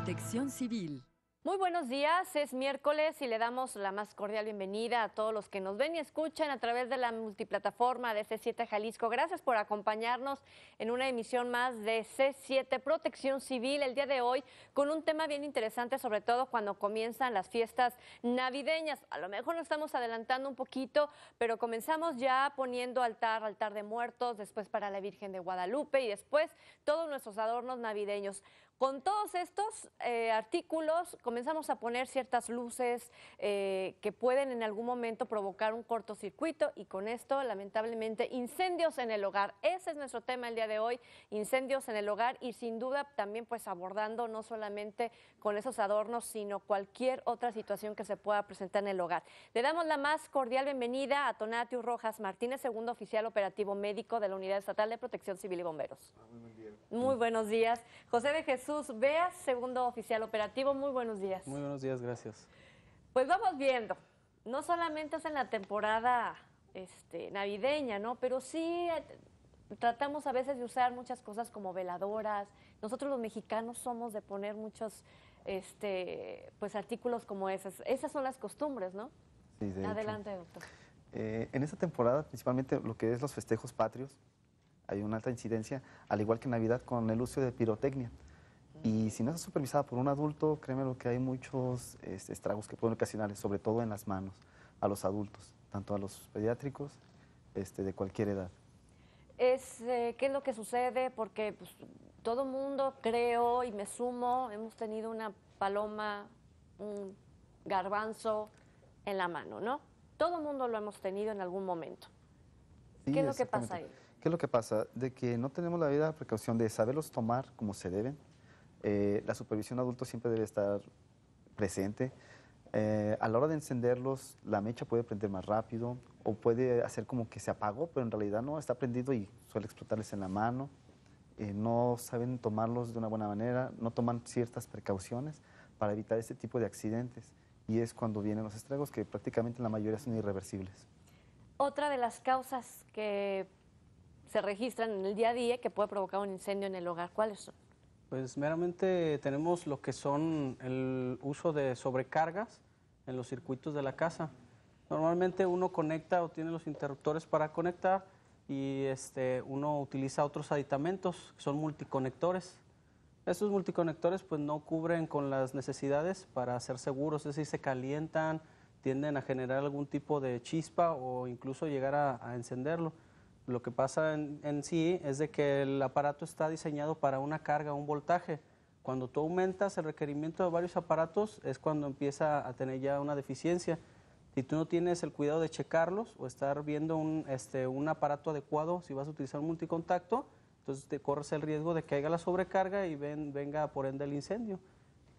Protección Civil. Muy buenos días, es miércoles y le damos la más cordial bienvenida a todos los que nos ven y escuchan a través de la multiplataforma de C7 Jalisco. Gracias por acompañarnos en una emisión más de C7 Protección Civil el día de hoy con un tema bien interesante, sobre todo cuando comienzan las fiestas navideñas. A lo mejor nos estamos adelantando un poquito, pero comenzamos ya poniendo altar de muertos, después para la Virgen de Guadalupe y después todos nuestros adornos navideños. Con todos estos artículos comenzamos a poner ciertas luces que pueden en algún momento provocar un cortocircuito y con esto, lamentablemente, incendios en el hogar. Ese es nuestro tema el día de hoy, incendios en el hogar y sin duda también pues abordando no solamente con esos adornos, sino cualquier otra situación que se pueda presentar en el hogar. Le damos la más cordial bienvenida a Tonatiuh Rojas Martínez, segundo oficial operativo médico de la Unidad Estatal de Protección Civil y Bomberos. Muy buen día. Muy buenos días. José de Jesús Beas, segundo oficial operativo, muy buenos días. Muy buenos días, gracias. Pues vamos viendo, no solamente es en la temporada navideña, ¿no? Pero sí tratamos a veces de usar muchas cosas como veladoras. Nosotros los mexicanos somos de poner muchos pues artículos como esos. Esas son las costumbres, ¿no? Sí, de Adelante, hecho. doctor. En esta temporada, principalmente lo que es los festejos patrios, hay una alta incidencia, al igual que en Navidad, con el uso de pirotecnia. Y si no está supervisada por un adulto, créeme lo que hay muchos estragos que pueden ocasionar, sobre todo en las manos, a los adultos, tanto a los pediátricos de cualquier edad. ¿Qué es lo que sucede? Porque pues, todo mundo, creo, y me sumo, hemos tenido una paloma, un garbanzo en la mano, ¿no? Todo mundo lo hemos tenido en algún momento. Sí, ¿Qué es lo que pasa ahí? ¿Qué es lo que pasa? De que no tenemos la debida precaución de saberlos tomar como se deben. La supervisión adulto siempre debe estar presente. A la hora de encenderlos, la mecha puede prender más rápido o puede hacer como que se apagó, pero en realidad no, está prendido y suele explotarles en la mano. No saben tomarlos de una buena manera, no toman ciertas precauciones para evitar este tipo de accidentes. Y es cuando vienen los estragos, que prácticamente la mayoría son irreversibles. Otra de las causas que se registran en el día a día que puede provocar un incendio en el hogar, ¿cuáles son? Pues meramente tenemos lo que son el uso de sobrecargas en los circuitos de la casa. Normalmente uno conecta o tiene los interruptores para conectar y uno utiliza otros aditamentos que son multiconectores. Estos multiconectores pues no cubren con las necesidades para ser seguros, es decir, se calientan, tienden a generar algún tipo de chispa o incluso llegar a encenderlo. Lo que pasa en sí es de que el aparato está diseñado para una carga, un voltaje. Cuando tú aumentas el requerimiento de varios aparatos es cuando empieza a tener ya una deficiencia. Si tú no tienes el cuidado de checarlos o estar viendo un aparato adecuado, si vas a utilizar un multicontacto, entonces te corres el riesgo de que haya la sobrecarga y venga por ende el incendio.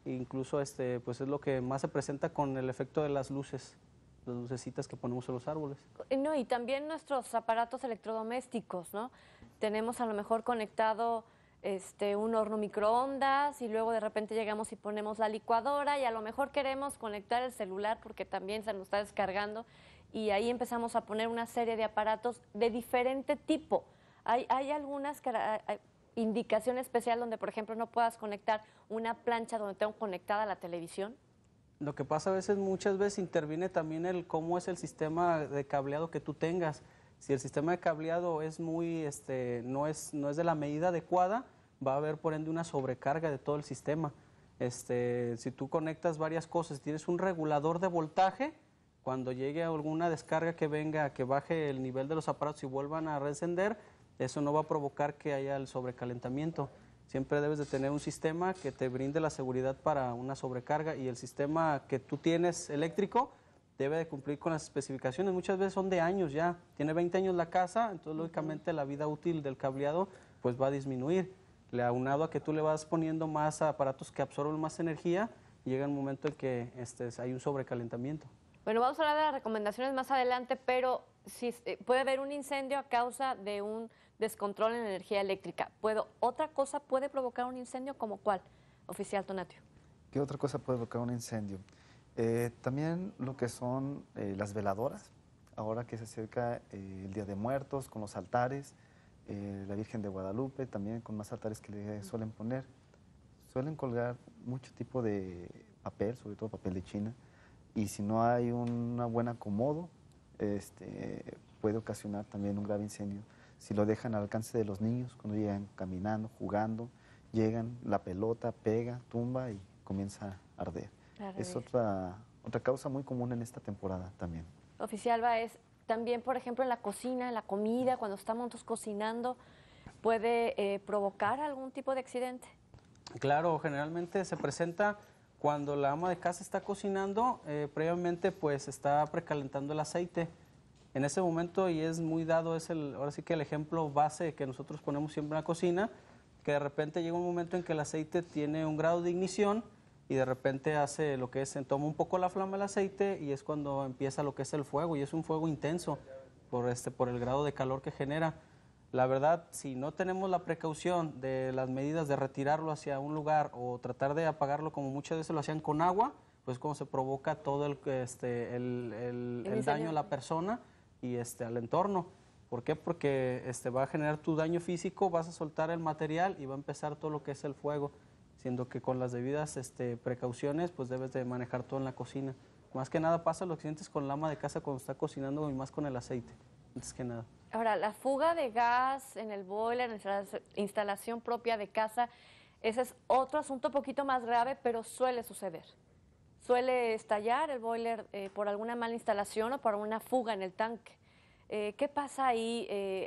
E incluso pues es lo que más se presenta con el efecto de las luces. Las lucecitas que ponemos en los árboles. No, y también nuestros aparatos electrodomésticos, ¿no? Tenemos a lo mejor conectado un horno microondas y luego de repente llegamos y ponemos la licuadora y a lo mejor queremos conectar el celular porque también se nos está descargando y ahí empezamos a poner una serie de aparatos de diferente tipo. Hay algunas indicación especial donde, por ejemplo, no puedas conectar una plancha donde tengo conectada la televisión. Lo que pasa muchas veces interviene también el cómo es el sistema de cableado que tú tengas. Si el sistema de cableado es muy, no es de la medida adecuada, va a haber por ende una sobrecarga de todo el sistema. Si tú conectas varias cosas, tienes un regulador de voltaje, cuando llegue alguna descarga que venga, que baje el nivel de los aparatos y vuelvan a reencender, eso no va a provocar que haya el sobrecalentamiento. Siempre debes de tener un sistema que te brinde la seguridad para una sobrecarga y el sistema que tú tienes eléctrico debe de cumplir con las especificaciones. Muchas veces son de años ya, tiene 20 años la casa, entonces lógicamente la vida útil del cableado pues va a disminuir. Aunado a que tú le vas poniendo más aparatos que absorben más energía, llega un momento en que hay un sobrecalentamiento. Bueno, vamos a hablar de las recomendaciones más adelante, pero si puede haber un incendio a causa de un descontrol en la energía eléctrica. ¿Otra cosa puede provocar un incendio como cuál, oficial Tonatiuh? ¿Qué otra cosa puede provocar un incendio? También lo que son las veladoras, ahora que se acerca el Día de Muertos con los altares, la Virgen de Guadalupe también con más altares que le suelen poner. Suelen colgar mucho tipo de papel, sobre todo papel de China, y si no hay un buen acomodo, puede ocasionar también un grave incendio. Si lo dejan al alcance de los niños, cuando llegan caminando, jugando, llegan, la pelota pega, tumba y comienza a arder. Es otra causa muy común en esta temporada también. Oficial Báez, también, por ejemplo, en la cocina, en la comida, cuando estamos nosotros cocinando, ¿puede provocar algún tipo de accidente? Claro, generalmente se presenta cuando la ama de casa está cocinando, previamente pues está precalentando el aceite. En ese momento, y es muy dado, ahora sí que el ejemplo base que nosotros ponemos siempre en la cocina, que de repente llega un momento en que el aceite tiene un grado de ignición y de repente hace lo que es, toma un poco la flama el aceite y es cuando empieza lo que es el fuego, y es un fuego intenso por el grado de calor que genera. La verdad, si no tenemos la precaución de las medidas de retirarlo hacia un lugar o tratar de apagarlo como muchas veces lo hacían con agua, pues como se provoca todo el daño a la persona y al entorno. ¿Por qué? Porque va a generar tu daño físico, vas a soltar el material y va a empezar todo lo que es el fuego, siendo que con las debidas precauciones pues debes de manejar todo en la cocina. Más que nada pasa los accidentes con la ama de casa cuando está cocinando y más con el aceite, antes que nada. Ahora, la fuga de gas en el boiler, en la instalación propia de casa, ese es otro asunto un poquito más grave, pero suele suceder. Suele estallar el boiler por alguna mala instalación o por una fuga en el tanque. ¿Qué pasa ahí?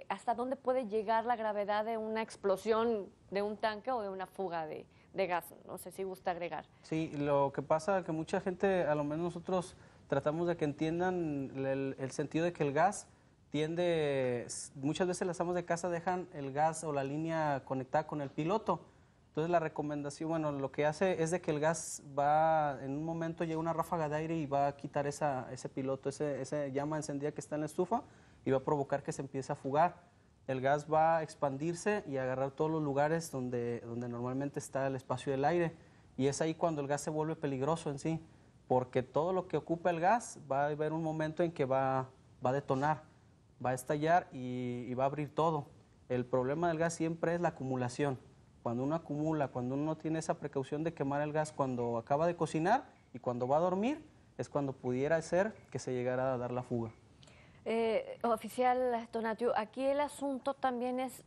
¿Hasta dónde puede llegar la gravedad de una explosión de un tanque o de una fuga de gas? No sé si gusta agregar. Sí, lo que pasa es que mucha gente, a lo menos nosotros tratamos de que entiendan el sentido de que el gas tiende, muchas veces las amas de casa dejan el gas o la línea conectada con el piloto. Entonces la recomendación, bueno, lo que hace es de que el gas va, en un momento llega una ráfaga de aire y va a quitar ese piloto, esa llama encendida que está en la estufa y va a provocar que se empiece a fugar. El gas va a expandirse y a agarrar todos los lugares donde normalmente está el espacio del aire. Y es ahí cuando el gas se vuelve peligroso en sí, porque todo lo que ocupa el gas va a haber un momento en que va a detonar, va a estallar y va a abrir todo. El problema del gas siempre es la acumulación. Cuando uno acumula, cuando uno no tiene esa precaución de quemar el gas cuando acaba de cocinar y cuando va a dormir, es cuando pudiera ser que se llegara a dar la fuga. Oficial Tonatiuh, aquí el asunto también es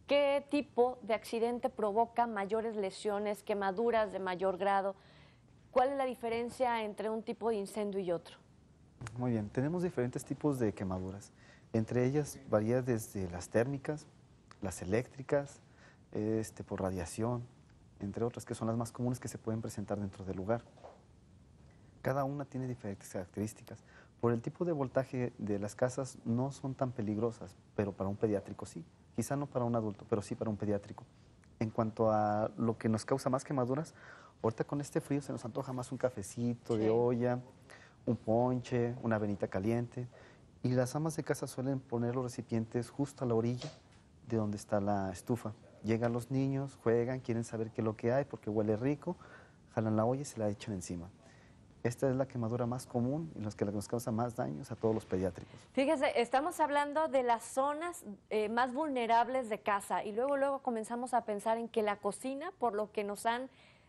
qué tipo de accidente provoca mayores lesiones, quemaduras de mayor grado. ¿Cuál es la diferencia entre un tipo de incendio y otro? Muy bien, tenemos diferentes tipos de quemaduras. Entre ellas varía desde las térmicas, las eléctricas, por radiación, entre otras que son las más comunes que se pueden presentar dentro del lugar. Cada una tiene diferentes características. Por el tipo de voltaje de las casas no son tan peligrosas, pero para un pediátrico sí. Quizá no para un adulto, pero sí para un pediátrico. En cuanto a lo que nos causa más quemaduras, ahorita con este frío se nos antoja más un cafecito de olla, un ponche, una avenita caliente. Y las amas de casa suelen poner los recipientes justo a la orilla de donde está la estufa. Llegan los niños, juegan, quieren saber qué es lo que hay porque huele rico, jalan la olla y se la echan encima. Esta es la quemadura más común y la que nos causa más daños a todos los pediátricos. Fíjese, estamos hablando de las zonas más vulnerables de casa y luego comenzamos a pensar en que la cocina, por lo que nos han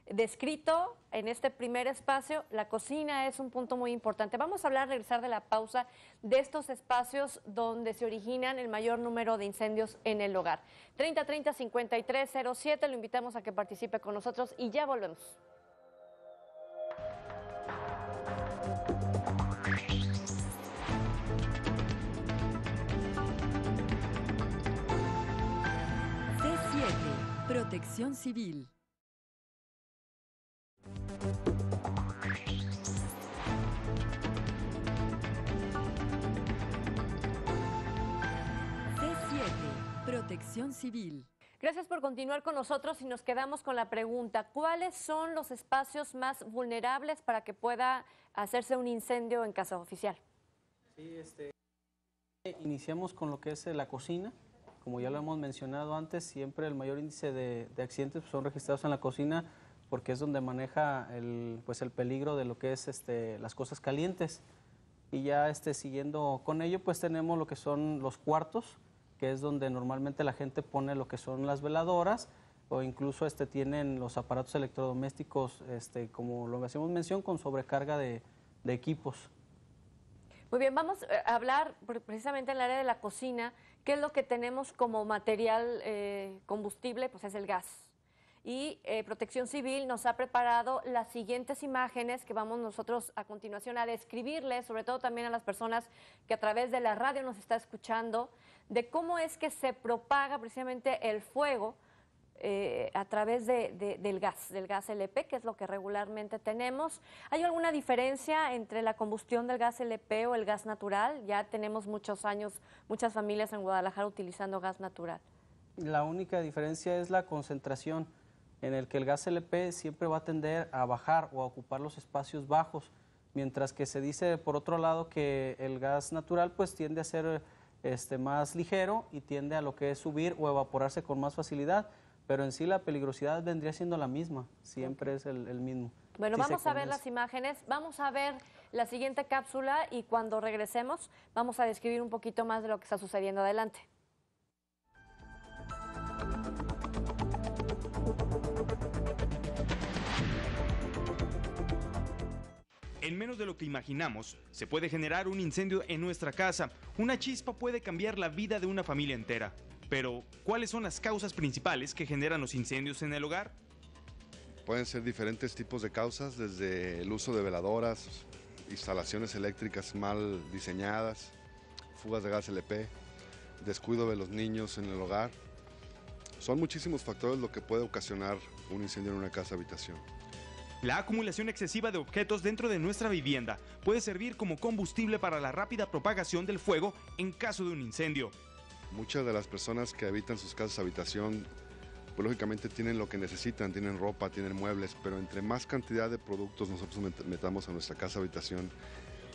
descrito en este primer espacio, la cocina es un punto muy importante. Vamos a hablar, regresar de la pausa, de estos espacios donde se originan el mayor número de incendios en el hogar. 3030-5307, lo invitamos a que participe con nosotros y ya volvemos. C7, Protección Civil. C7, Protección Civil. Gracias por continuar con nosotros y nos quedamos con la pregunta, ¿cuáles son los espacios más vulnerables para que pueda hacerse un incendio en casa oficial? Sí, iniciamos con lo que es la cocina. Como ya lo hemos mencionado antes, siempre el mayor índice de accidentes son registrados en la cocina porque es donde maneja el peligro de lo que es las cosas calientes. Y ya siguiendo con ello, pues tenemos lo que son los cuartos, que es donde normalmente la gente pone lo que son las veladoras o incluso tienen los aparatos electrodomésticos, como lo hacemos mención, con sobrecarga de equipos. Muy bien, vamos a hablar precisamente en el área de la cocina. ¿Qué es lo que tenemos como material combustible? Pues es el gas. Y Protección Civil nos ha preparado las siguientes imágenes que vamos nosotros a continuación a describirles, sobre todo también a las personas que a través de la radio nos está escuchando, de cómo es que se propaga precisamente el fuego a través del gas LP, que es lo que regularmente tenemos. ¿Hay alguna diferencia entre la combustión del gas LP o el gas natural? Ya tenemos muchos años, muchas familias en Guadalajara utilizando gas natural. La única diferencia es la concentración, en el que el gas LP siempre va a tender a bajar o a ocupar los espacios bajos, mientras que se dice por otro lado que el gas natural pues tiende a ser más ligero y tiende a lo que es subir o evaporarse con más facilidad, pero en sí la peligrosidad vendría siendo la misma, siempre es el mismo. Bueno, Sí, vamos a ver las imágenes, vamos a ver la siguiente cápsula y cuando regresemos vamos a describir un poquito más de lo que está sucediendo. Adelante. En menos de lo que imaginamos, se puede generar un incendio en nuestra casa. Una chispa puede cambiar la vida de una familia entera. Pero, ¿cuáles son las causas principales que generan los incendios en el hogar? Pueden ser diferentes tipos de causas, desde el uso de veladoras, instalaciones eléctricas mal diseñadas, fugas de gas LP, descuido de los niños en el hogar. Son muchísimos factores lo que puede ocasionar un incendio en una casa habitación. La acumulación excesiva de objetos dentro de nuestra vivienda puede servir como combustible para la rápida propagación del fuego en caso de un incendio. Muchas de las personas que habitan sus casas habitación, pues lógicamente tienen lo que necesitan, tienen ropa, tienen muebles, pero entre más cantidad de productos nosotros metamos a nuestra casa habitación,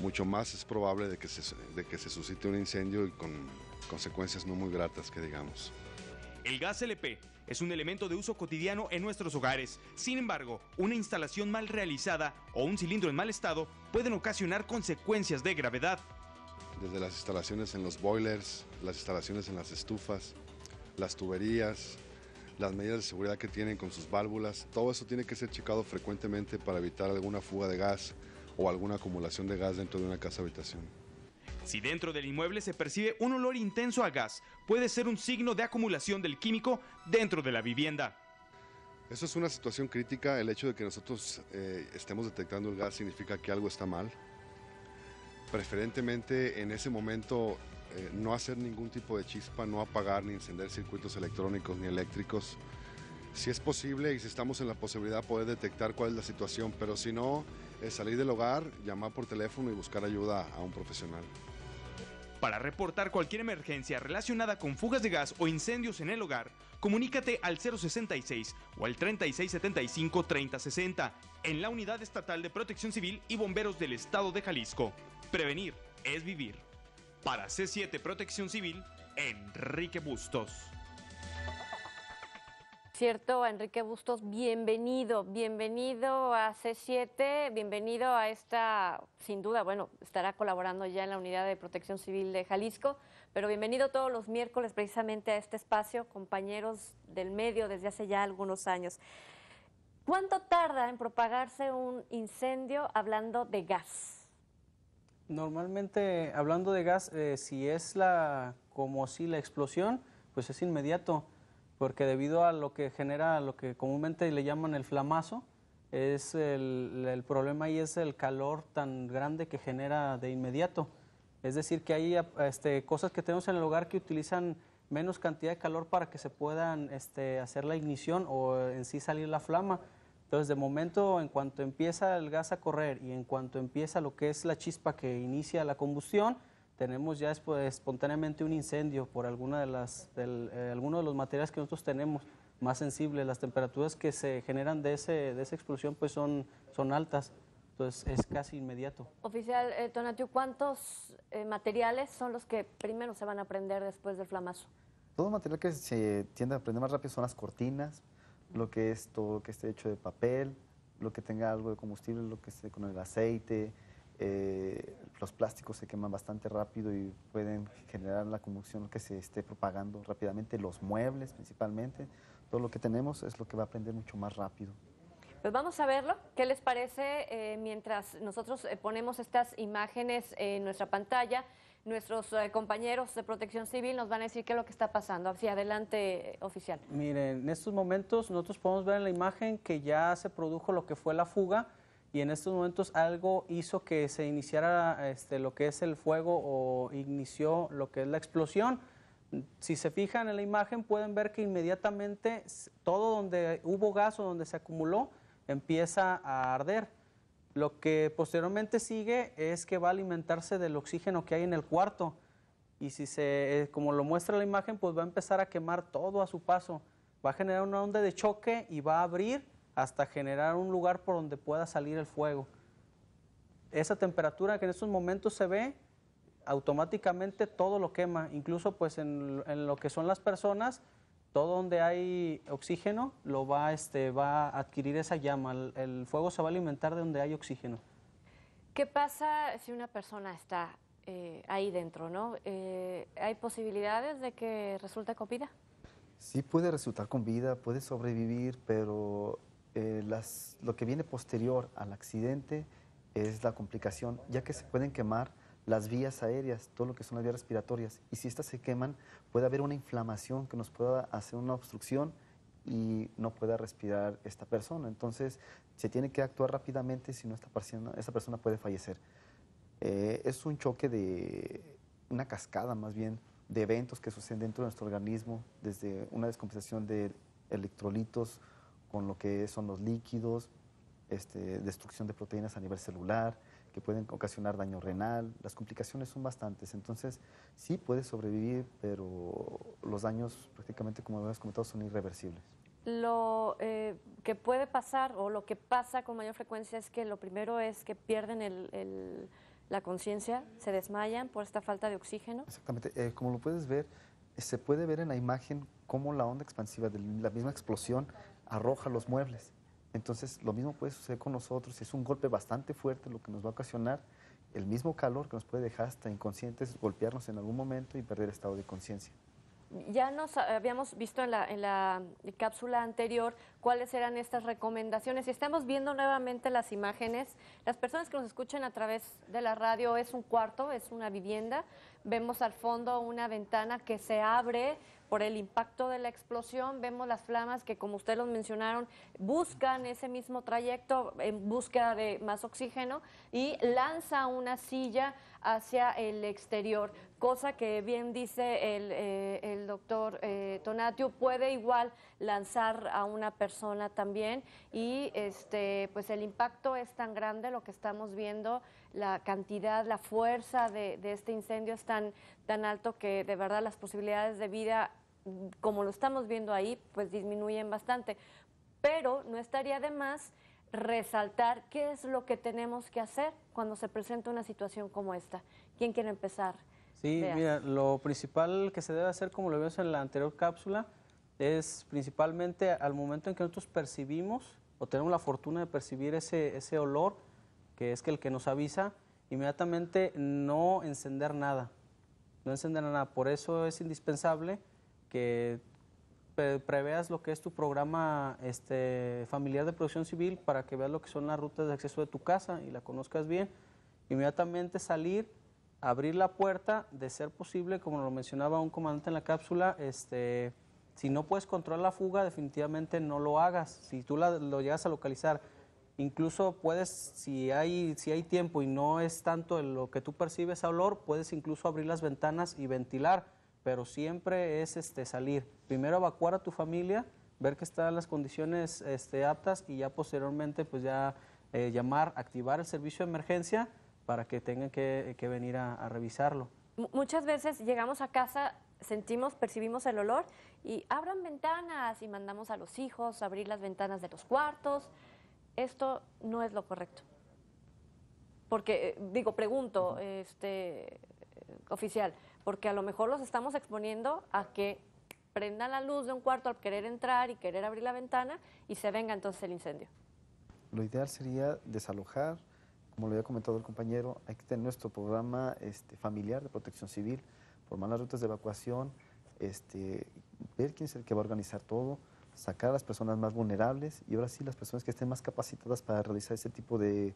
mucho más es probable de que se suscite un incendio y con consecuencias no muy gratas, que digamos. El gas LP es un elemento de uso cotidiano en nuestros hogares. Sin embargo, una instalación mal realizada o un cilindro en mal estado pueden ocasionar consecuencias de gravedad. Desde las instalaciones en los boilers, las instalaciones en las estufas, las tuberías, las medidas de seguridad que tienen con sus válvulas, todo eso tiene que ser checado frecuentemente para evitar alguna fuga de gas o alguna acumulación de gas dentro de una casa habitación. Si dentro del inmueble se percibe un olor intenso a gas, puede ser un signo de acumulación del químico dentro de la vivienda. Eso es una situación crítica. El hecho de que nosotros estemos detectando el gas significa que algo está mal. Preferentemente en ese momento no hacer ningún tipo de chispa, no apagar ni encender circuitos electrónicos ni eléctricos. Si es posible y si estamos en la posibilidad de poder detectar cuál es la situación, pero si no, salir del hogar, llamar por teléfono y buscar ayuda a un profesional. Para reportar cualquier emergencia relacionada con fugas de gas o incendios en el hogar, comunícate al 066 o al 3675-3060 en la Unidad Estatal de Protección Civil y Bomberos del Estado de Jalisco. Prevenir es vivir. Para C7 Protección Civil, Enrique Bustos. Cierto, Enrique Bustos, bienvenido a C7, bienvenido a esta, sin duda, bueno, estará colaborando ya en la Unidad de Protección Civil de Jalisco, pero bienvenido todos los miércoles precisamente a este espacio, compañeros del medio desde hace ya algunos años. ¿Cuánto tarda en propagarse un incendio hablando de gas? Normalmente, hablando de gas, si es la explosión, pues es inmediato, porque debido a lo que genera, lo que comúnmente le llaman el flamazo, es el problema ahí es el calor tan grande que genera de inmediato. Es decir, que hay cosas que tenemos en el hogar que utilizan menos cantidad de calor para que se puedan hacer la ignición o en sí salir la flama. Entonces, de momento, en cuanto empieza el gas a correr y en cuanto empieza lo que es la chispa que inicia la combustión, tenemos ya espontáneamente un incendio por alguno de los materiales que nosotros tenemos más sensibles. Las temperaturas que se generan de esa explosión pues son altas, entonces es casi inmediato. Oficial Tonatiuh, ¿cuántos materiales son los que primero se van a prender después del flamazo? Todo material que se tiende a prender más rápido son las cortinas, lo que es todo lo que esté hecho de papel, lo que tenga algo de combustible, lo que esté con el aceite, Los plásticos se queman bastante rápido y pueden generar la combustión que se esté propagando rápidamente. Los muebles principalmente, todo lo que tenemos es lo que va a prender mucho más rápido. Pues vamos a verlo. ¿Qué les parece mientras nosotros ponemos estas imágenes en nuestra pantalla? Nuestros compañeros de Protección Civil nos van a decir qué es lo que está pasando. Hacia adelante, oficial. Miren, en estos momentos nosotros podemos ver en la imagen que ya se produjo lo que fue la fuga y en estos momentos algo hizo que se iniciara lo que es el fuego o inició lo que es la explosión. Si se fijan en la imagen pueden ver que inmediatamente todo donde hubo gas o donde se acumuló empieza a arder. Lo que posteriormente sigue es que va a alimentarse del oxígeno que hay en el cuarto y si como lo muestra la imagen, pues va a empezar a quemar todo a su paso. Va a generar una onda de choque y va a abrir hasta generar un lugar por donde pueda salir el fuego. Esa temperatura que en estos momentos se ve, automáticamente todo lo quema, incluso pues en lo que son las personas, todo donde hay oxígeno lo va a adquirir esa llama, el fuego se va a alimentar de donde hay oxígeno. ¿Qué pasa si una persona está ahí dentro, ¿no? ¿Hay posibilidades de que resulte con vida? Sí puede resultar con vida, puede sobrevivir, pero lo que viene posterior al accidente es la complicación, ya que se pueden quemar las vías aéreas, todo lo que son las vías respiratorias, y si estas se queman, puede haber una inflamación que nos pueda hacer una obstrucción y no pueda respirar esta persona. Entonces, se tiene que actuar rápidamente, si no esta persona puede fallecer. Es un choque de una cascada, más bien, de eventos que suceden dentro de nuestro organismo, desde una descompensación de electrolitos con lo que son los líquidos, destrucción de proteínas a nivel celular, que pueden ocasionar daño renal. Las complicaciones son bastantes, entonces sí puede sobrevivir, pero los daños prácticamente, como hemos comentado, son irreversibles. Lo que puede pasar o lo que pasa con mayor frecuencia es que lo primero es que pierden la conciencia, se desmayan por esta falta de oxígeno. Exactamente, como lo puedes ver, se puede ver en la imagen cómo la onda expansiva de la misma explosión arroja los muebles. Entonces, lo mismo puede suceder con nosotros. Es un golpe bastante fuerte lo que nos va a ocasionar el mismo calor que nos puede dejar hasta inconscientes, golpearnos en algún momento y perder estado de conciencia. Ya nos habíamos visto en la cápsula anterior cuáles eran estas recomendaciones y estamos viendo nuevamente las imágenes. Las personas que nos escuchan a través de la radio, es un cuarto, es una vivienda. Vemos al fondo una ventana que se abre por el impacto de la explosión. Vemos las flamas que, como ustedes los mencionaron, buscan ese mismo trayecto en búsqueda de más oxígeno y lanza una silla hacia el exterior, cosa que bien dice el doctor Tonatiuh, puede igual lanzar a una persona también y pues el impacto es tan grande, lo que estamos viendo, la cantidad, la fuerza de este incendio es tan alto que de verdad las posibilidades de vida, como lo estamos viendo ahí, pues disminuyen bastante. Pero no estaría de más resaltar qué es lo que tenemos que hacer cuando se presenta una situación como esta. ¿Quién quiere empezar? Sí, mira, lo principal que se debe hacer, como lo vimos en la anterior cápsula, es principalmente al momento en que nosotros percibimos o tenemos la fortuna de percibir ese olor, que es el que nos avisa, inmediatamente no encender nada. No encender nada. Por eso es indispensable que preveas lo que es tu programa familiar de protección civil para que veas lo que son las rutas de acceso de tu casa y la conozcas bien. Inmediatamente salir, abrir la puerta, de ser posible, como lo mencionaba un comandante en la cápsula, si no puedes controlar la fuga, definitivamente no lo hagas. Si tú lo llegas a localizar, incluso puedes, si hay tiempo y no es tanto lo que tú percibes a olor, puedes incluso abrir las ventanas y ventilar, pero siempre es salir. Primero evacuar a tu familia, ver que están las condiciones aptas y ya posteriormente pues ya activar el servicio de emergencia para que tengan que venir a revisarlo. Muchas veces llegamos a casa, percibimos el olor y abran ventanas y mandamos a los hijos a abrir las ventanas de los cuartos. Esto no es lo correcto. Porque, pregunto, oficial, porque a lo mejor los estamos exponiendo a que prendan la luz de un cuarto al querer entrar y querer abrir la ventana y se venga entonces el incendio. Lo ideal sería desalojar como lo había comentado el compañero, hay que tener nuestro programa familiar de protección civil, formar las rutas de evacuación, ver quién es el que va a organizar todo, sacar a las personas más vulnerables y ahora sí las personas que estén más capacitadas para realizar ese tipo de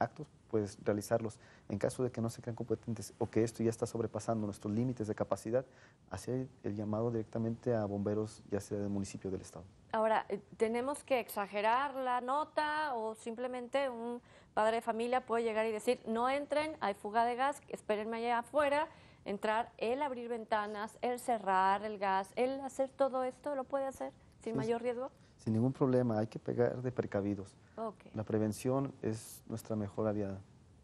actos, pues realizarlos. En caso de que no se crean competentes o que esto ya está sobrepasando nuestros límites de capacidad, hacer el llamado directamente a bomberos, ya sea del municipio o del estado. Ahora, ¿tenemos que exagerar la nota o simplemente un padre de familia puede llegar y decir, no entren, hay fuga de gas, espérenme allá afuera, entrar, el abrir ventanas, el cerrar el gas, el hacer todo esto, lo puede hacer sin mayor riesgo? Sin ningún problema, hay que pegar de precavidos. Okay. La prevención es nuestra mejor aliada.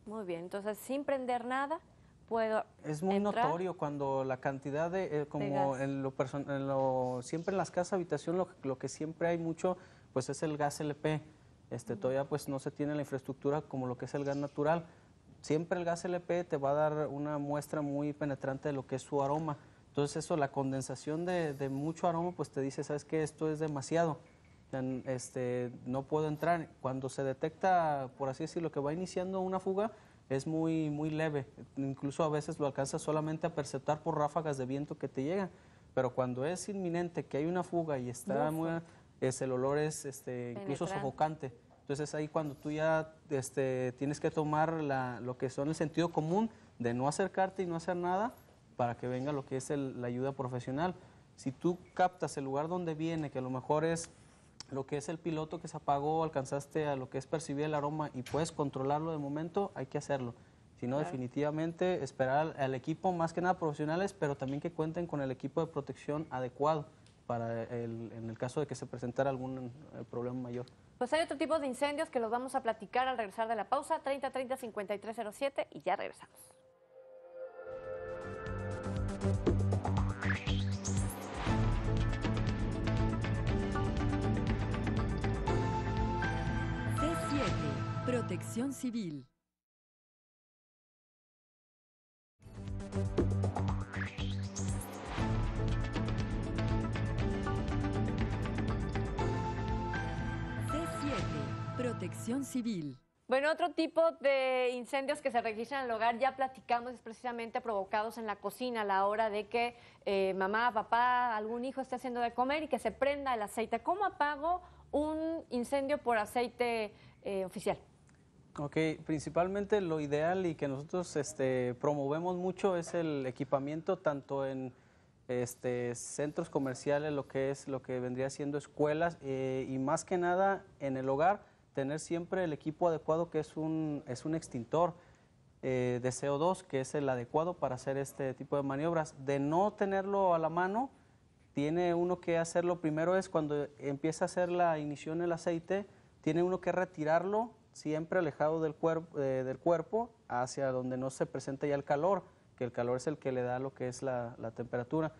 Muy bien, entonces sin prender nada puedo Es muy entrar. notorio cuando la cantidad de, como gas. siempre en las casas habitación lo que siempre hay mucho pues es el gas LP. Todavía pues no se tiene la infraestructura como lo que es el gas natural. Siempre el gas LP te va a dar una muestra muy penetrante de lo que es su aroma. Entonces eso, la condensación de mucho aroma pues te dice, ¿sabes qué? Esto es demasiado. No puedo entrar. Cuando se detecta, por así decirlo, que va iniciando una fuga, es muy, muy leve. Incluso a veces lo alcanzas solamente a perceptar por ráfagas de viento que te llegan. Pero cuando es inminente que hay una fuga y está el olor es incluso sofocante. Entonces ahí cuando tú ya tienes que tomar lo que son el sentido común de no acercarte y no hacer nada para que venga lo que es la ayuda profesional. Si tú captas el lugar donde viene, que a lo mejor es lo que es el piloto que se apagó, alcanzaste a lo que es percibir el aroma y puedes controlarlo de momento, hay que hacerlo. Si no, definitivamente esperar al equipo, más que nada profesionales, pero también que cuenten con el equipo de protección adecuado para en el caso de que se presentara algún problema mayor. Pues hay otro tipo de incendios que los vamos a platicar al regresar de la pausa, 3030-5307 y ya regresamos. C7, Protección Civil. C7, Protección Civil. Bueno, otro tipo de incendios que se registran en el hogar, ya platicamos, es precisamente provocados en la cocina a la hora de que mamá, papá, algún hijo esté haciendo de comer y que se prenda el aceite. ¿Cómo apago un incendio por aceite oficial? Ok, principalmente lo ideal y que nosotros promovemos mucho es el equipamiento tanto en centros comerciales, lo que vendría siendo escuelas y más que nada en el hogar, tener siempre el equipo adecuado que es un extintor de CO2, que es el adecuado para hacer este tipo de maniobras. De no tenerlo a la mano, tiene uno que hacerlo primero es cuando empieza a hacer la ignición el aceite, tiene uno que retirarlo siempre alejado del cuerpo hacia donde no se presenta ya el calor, que el calor es el que le da lo que es la temperatura.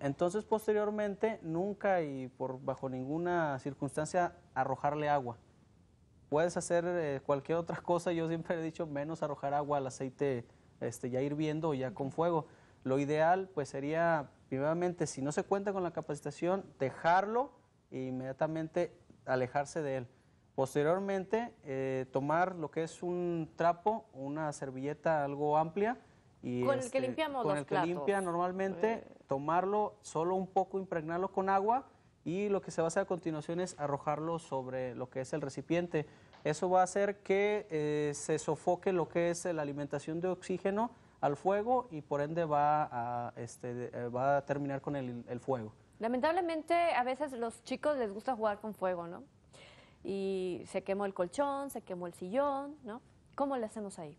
Entonces, posteriormente, nunca y bajo ninguna circunstancia arrojarle agua. Puedes hacer cualquier otra cosa, yo siempre he dicho, menos arrojar agua al aceite ya hirviendo o ya con fuego. Lo ideal pues sería, primeramente, si no se cuenta con la capacitación, dejarlo e inmediatamente alejarse de él. Posteriormente, tomar lo que es un trapo, una servilleta algo amplia. Y con el que limpiamos con los el que platos. limpia normalmente, tomarlo, solo un poco impregnarlo con agua y lo que se va a hacer a continuación es arrojarlo sobre lo que es el recipiente. Eso va a hacer que se sofoque lo que es la alimentación de oxígeno al fuego y por ende va a terminar con el fuego. Lamentablemente a veces los chicos les gusta jugar con fuego, ¿no? Y se quemó el colchón, se quemó el sillón, ¿no? ¿Cómo le hacemos ahí?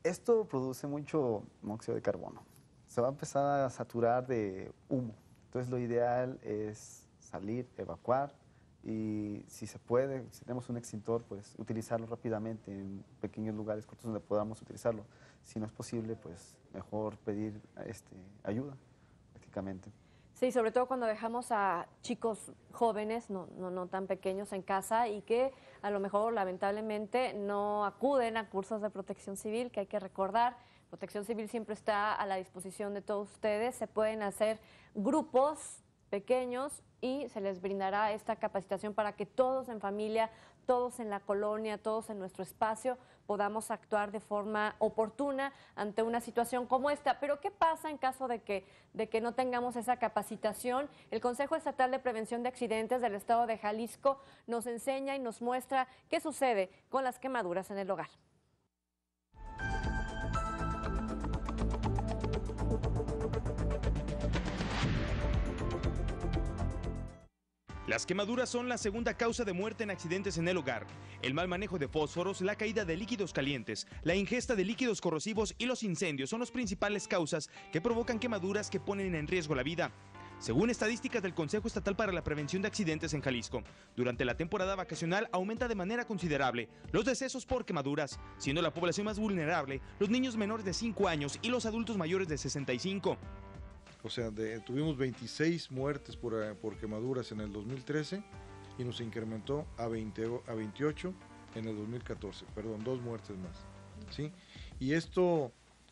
Esto produce mucho monóxido de carbono. Se va a empezar a saturar de humo. Entonces lo ideal es salir, evacuar y si se puede, si tenemos un extintor, pues utilizarlo rápidamente en pequeños lugares cortos donde podamos utilizarlo. Si no es posible, pues mejor pedir ayuda, prácticamente. Sí, sobre todo cuando dejamos a chicos jóvenes, no tan pequeños en casa y que a lo mejor lamentablemente no acuden a cursos de protección civil, que hay que recordar. Protección Civil siempre está a la disposición de todos ustedes. Se pueden hacer grupos pequeños y se les brindará esta capacitación para que todos en familia, todos en la colonia, todos en nuestro espacio podamos actuar de forma oportuna ante una situación como esta. Pero ¿qué pasa en caso de que no tengamos esa capacitación? El Consejo Estatal de Prevención de Accidentes del Estado de Jalisco nos enseña y nos muestra qué sucede con las quemaduras en el hogar. Las quemaduras son la segunda causa de muerte en accidentes en el hogar. El mal manejo de fósforos, la caída de líquidos calientes, la ingesta de líquidos corrosivos y los incendios son las principales causas que provocan quemaduras que ponen en riesgo la vida. Según estadísticas del Consejo Estatal para la Prevención de Accidentes en Jalisco, durante la temporada vacacional aumenta de manera considerable los decesos por quemaduras, siendo la población más vulnerable los niños menores de 5 años y los adultos mayores de 65. O sea, tuvimos 26 muertes por quemaduras en el 2013 y nos incrementó a 28 en el 2014, perdón, 2 muertes más, ¿sí? Y esto,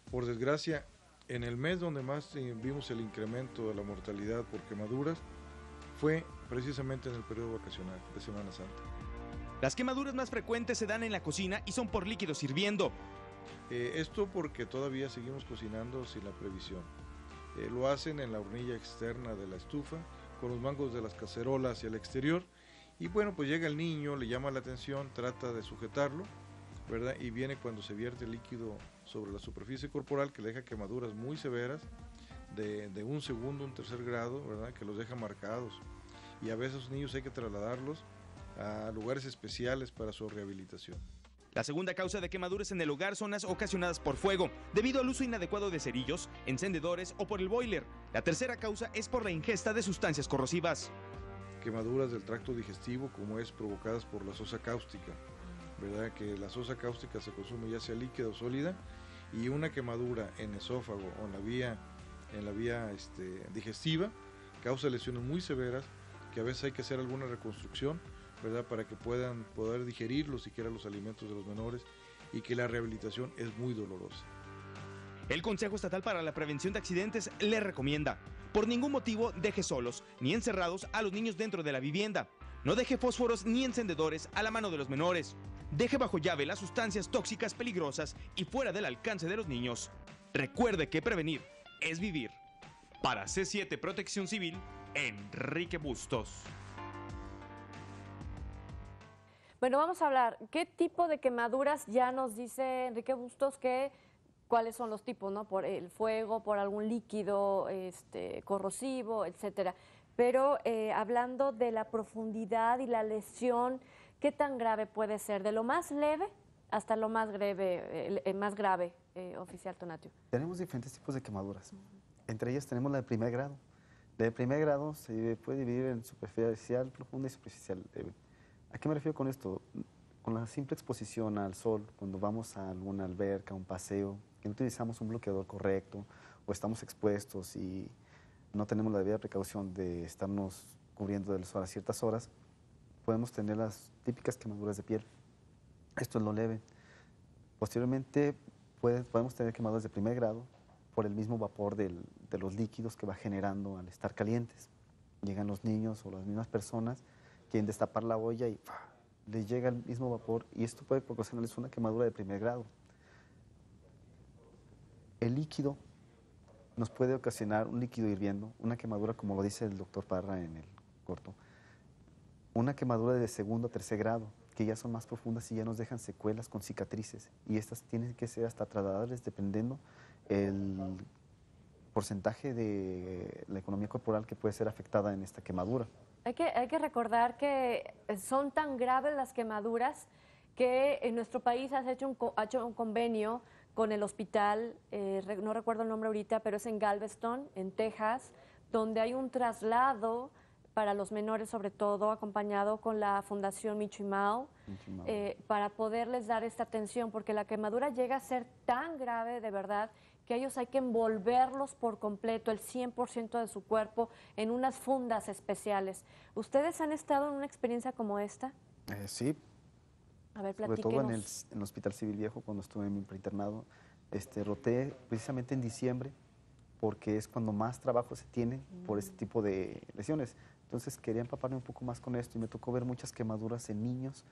por desgracia, en el mes donde más vimos el incremento de la mortalidad por quemaduras fue precisamente en el periodo vacacional de Semana Santa. Las quemaduras más frecuentes se dan en la cocina y son por líquidos hirviendo. Esto porque todavía seguimos cocinando sin la previsión. Lo hacen en la hornilla externa de la estufa, con los mangos de las cacerolas hacia el exterior, y bueno, pues llega el niño, le llama la atención, trata de sujetarlo, ¿verdad? Y viene cuando se vierte el líquido sobre la superficie corporal, que le deja quemaduras muy severas, de un segundo, un tercer grado, ¿verdad? Que los deja marcados, y a veces los niños hay que trasladarlos a lugares especiales para su rehabilitación. La segunda causa de quemaduras en el hogar son las ocasionadas por fuego, debido al uso inadecuado de cerillos, encendedores o por el boiler. La tercera causa es por la ingesta de sustancias corrosivas. Quemaduras del tracto digestivo, como es provocadas por la sosa cáustica, ¿verdad? Que la sosa cáustica se consume ya sea líquida o sólida, y una quemadura en esófago o en la vía digestiva causa lesiones muy severas, que a veces hay que hacer alguna reconstrucción, ¿verdad? Para que puedan poder digerirlo siquiera los alimentos de los menores, y que la rehabilitación es muy dolorosa. El Consejo Estatal para la Prevención de Accidentes le recomienda: por ningún motivo deje solos ni encerrados a los niños dentro de la vivienda. No deje fósforos ni encendedores a la mano de los menores. Deje bajo llave las sustancias tóxicas peligrosas y fuera del alcance de los niños. Recuerde que prevenir es vivir. Para C7 Protección Civil, Enrique Bustos. Bueno, vamos a hablar, ¿qué tipo de quemaduras? Ya nos dice Enrique Bustos que cuáles son los tipos, ¿no? Por el fuego, por algún líquido corrosivo, etcétera. Pero hablando de la profundidad y la lesión, ¿qué tan grave puede ser? De lo más leve hasta lo más grave, oficial Tonatiuh. Tenemos diferentes tipos de quemaduras. Entre ellas tenemos la de primer grado. La de primer grado se puede dividir en superficial, profunda y superficial leve. ¿A qué me refiero con esto? Con la simple exposición al sol, cuando vamos a alguna alberca, un paseo, que no utilizamos un bloqueador correcto o estamos expuestos y no tenemos la debida precaución de estarnos cubriendo del sol a ciertas horas, podemos tener las típicas quemaduras de piel. Esto es lo leve. Posteriormente podemos tener quemaduras de primer grado por el mismo vapor de los líquidos que va generando al estar calientes. Llegan los niños o las mismas personas, quieren destapar la olla y les llega el mismo vapor, y esto puede proporcionarles una quemadura de primer grado. El líquido nos puede ocasionar un líquido hirviendo, una quemadura, como lo dice el doctor Parra en el corto, una quemadura de segundo o tercer grado, que ya son más profundas y ya nos dejan secuelas con cicatrices, y estas tienen que ser hasta trasladables dependiendo el porcentaje de la economía corporal que puede ser afectada en esta quemadura. Hay que recordar que son tan graves las quemaduras que en nuestro país ha hecho un convenio con el hospital, no recuerdo el nombre ahorita, pero es en Galveston, en Texas, donde hay un traslado para los menores, sobre todo, acompañado con la Fundación Michoacán, para poderles dar esta atención, porque la quemadura llega a ser tan grave, de verdad, que a ellos hay que envolverlos por completo, el 100% de su cuerpo, en unas fundas especiales. ¿Ustedes han estado en una experiencia como esta? Sí. A ver, sobre todo en el Hospital Civil Viejo, cuando estuve en mi preinternado, roté precisamente en diciembre, porque es cuando más trabajo se tiene por este tipo de lesiones. Entonces quería empaparme un poco más con esto y me tocó ver muchas quemaduras en niños